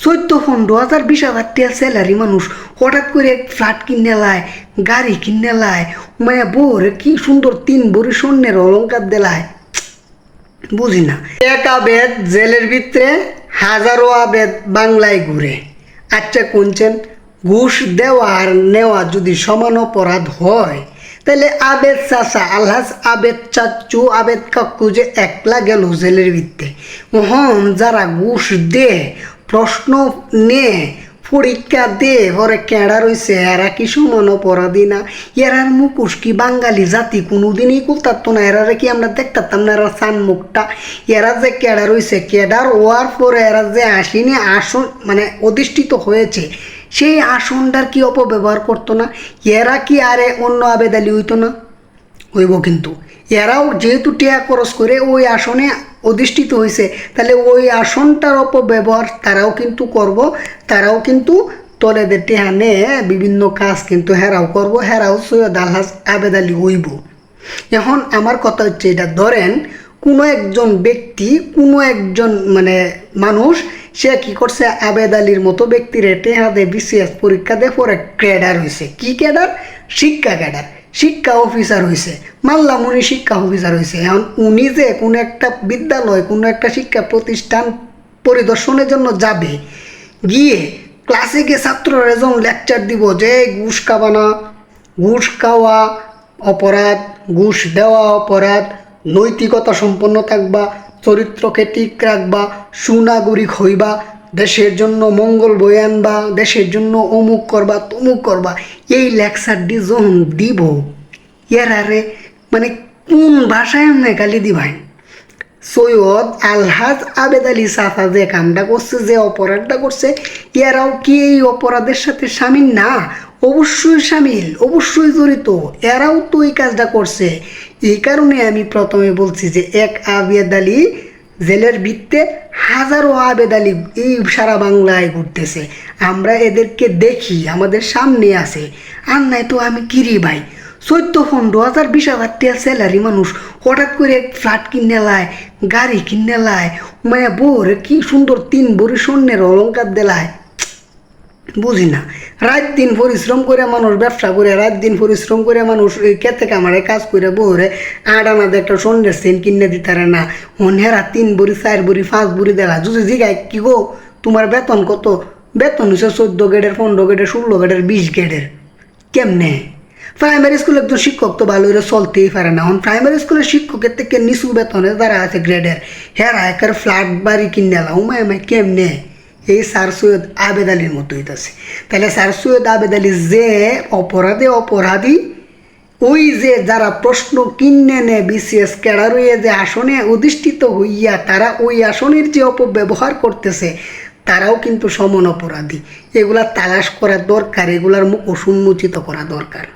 14-15 হাজার 20,000 টাকা স্যালারি মানুষ হঠাৎ করে ফ্ল্যাট কিনে লায়, গাড়ি কিনে লায়, মায়া বোরে কি সুন্দর 3 ভরি স্বর্ণের অলঙ্কার দেলায়। বুঝি না, এক আবেদ জেলের ভিতরে হাজারো আবেদ বাংলায় ঘুরে। আচ্ছা কোনছেন, ঘুষ দেওয়া আর নেওয়া যদি সমান অপরাধ হয়, তাহলে আবেদ চাচা আলহাজ আবেদ চাচু আবেদ কাকু যে একলা গেল জেলের ভিতরে, যারা ঘুষ দে, প্রশ্ন নে, পরীক্ষা দে, পরে কেডা রয়েছে, এরা কি সমান অপরাধী না? এরার মুখোশ কি বাঙালি জাতি কোনোদিনই করতারতো না? এরারে কি আমরা দেখতাম না? এরা সান মুখটা, এরা যে কেডা রয়েছে, কেডার ওয়ার পরে এরা যে আসেনি আসন মানে অধিষ্ঠিত হয়েছে, সেই আসনটার কি অপব্যবহার করতো না? এরা কি আরে অন্য আবেদালি হইতো না? হইব, কিন্তু এরাও যেহেতু টিয়া খরচ করে ওই আসনে অধিষ্ঠিত হয়েছে, তাহলে ওই আসনটার অপব্যবহার তারাও কিন্তু করব, তারাও কিন্তু তলেদের টেহা নিয়ে বিভিন্ন কাজ কিন্তু হেরাও করব, হেরাও সৈয়দ আলহাজ আবেদ আলী হইব। এখন আমার কথা হচ্ছে, এটা ধরেন কোনো একজন ব্যক্তি, কোনো একজন মানে মানুষ, সে কি করছে, আবেদ আলীর মতো ব্যক্তির টেহা দিয়ে বিসিএস পরীক্ষা দিয়ে পরে ক্যাডার হয়েছে। কি ক্যাডার? শিক্ষা ক্যাডার, শিক্ষা অফিসার হয়েছে, মানলাম উনি শিক্ষা অফিসার হয়েছে। এখন উনি যে কোনো একটা বিদ্যালয়, কোনো একটা শিক্ষা প্রতিষ্ঠান পরিদর্শনের জন্য যাবে, গিয়ে ক্লাসে গিয়ে ছাত্ররা যখন লেকচার দিব যে ঘুষ খাবা না, ঘুষ খাওয়া অপরাধ, ঘুষ দেওয়া অপরাধ, নৈতিকতা সম্পন্ন থাকবা, চরিত্রকে ঠিক রাখবা, সুনাগরিক হইবা, দেশের জন্য মঙ্গল বয়ে আনবা, দেশের জন্য অমুক করবা তমুক করবা, এই লেকচারটি যখন দিব, এরারে মানে কোন ভাষায় এমনি গালি দিবাই? সৈয়দ আলহাজ আবেদ আলী চাচা যে কামটা করছে, যে অপরাধটা করছে, এরাও কি এই অপরাধের সাথে সামিল না? অবশ্যই সামিল, অবশ্যই জড়িত, এরাও তো এই কাজটা করছে। এই কারণে আমি প্রথমে বলছি যে এক আবেদ আলী জেলের ভিত্তে হাজারো আবেদ আলী এই সারা বাংলায় ঘুরতেছে, আমরা এদেরকে দেখি, আমাদের সামনে আছে। আর নাই তো আমি কিরি ভাই, 14-15 হাজার 20,000 টাকা স্যালারি মানুষ হঠাৎ করে ফ্ল্যাট কিনে লায়, গাড়ি কিনে লায়, মায়া বোরে কি সুন্দর 3 ভরি স্বর্ণের অলঙ্কার দেলায়। বুঝি না, রাত দিন পরিশ্রম করে মানুষ ব্যবসা করে, রাত দিন পরিশ্রম করে মানুষ খেতে কামারে কাজ করে বউরে আডানাতে একটা স্বর্ণের সেন কিনে দিতারে না, হেরা 3 ভরি 4 ভরি 5 ভরি দেলা। যদি জিগায় কি গো তোমার বেতন কত? বেতন হচ্ছে 14 গ্রেডের, 15 গ্রেডের, 16 গ্রেডের, 20 গ্রেডের। কেমনে? প্রাইমারি স্কুলে একজন শিক্ষক তো ভালো করে চলতেই পারে না। এখন প্রাইমারি স্কুলের শিক্ষকের থেকে নিচু বেতনে যারা আছে গ্রেডের, হেরা একের ফ্ল্যাট বাড়ি কিনে এলা, উমায় কেমনে? এই স্যার সৈয়দ আবেদ আলীর মতো হইতেছে। তাহলে স্যার সৈয়দ আবেদ আলী যে অপরাধী, ওই যে যারা প্রশ্ন কিনে নেয় বিসিএস ক্যাডার হইয়া যে আসনে অধিষ্ঠিত হইয়া তারা ওই আসনের যে অপব্যবহার করতেছে, তারাও কিন্তু সমান অপরাধী। এগুলা তালাশ করা দরকার, এগুলার মুখ উন্মোচিত করা দরকার।